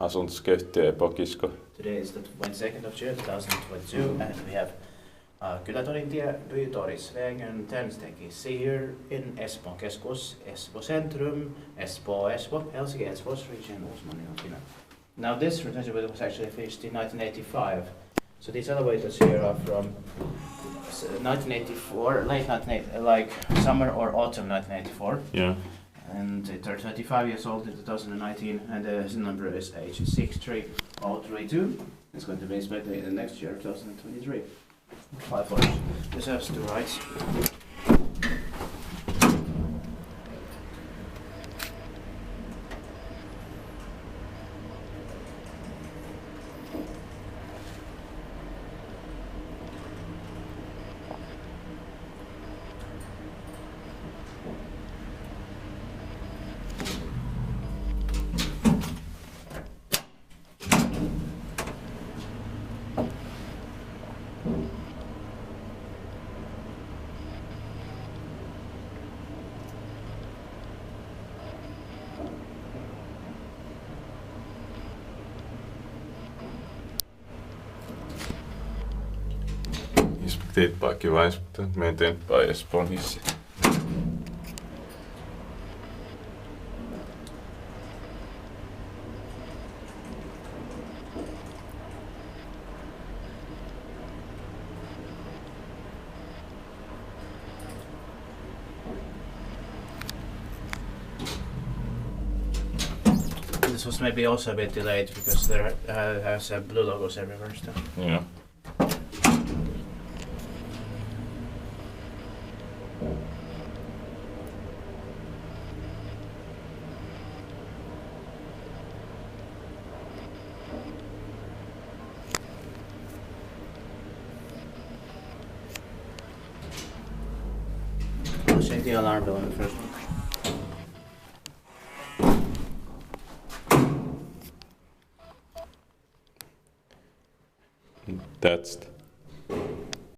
Asuntoskeittiö Epokisko. Today is the 22nd of June 2022 and we have Kylätorintie, Bytorisvägen 10 stakes here in Espoon keskus, Espoo centrum, Espoo, Helsinki, Espoo's region, Finland. Now this retention was actually finished in 1985. So these elevators here are from 1984, late 1980, like summer or autumn 1984. Yeah. And they turned 25 years old in 2019, and the number is H63032. It's going to be inspected in the next year, 2023. 5 floors. This has 2 rights. Inspekterat by inspected, maintained by Espoon. This was maybe also a bit delayed because there has blue logos everywhere still. Yeah. I'll check the alarm bell on the first one. That's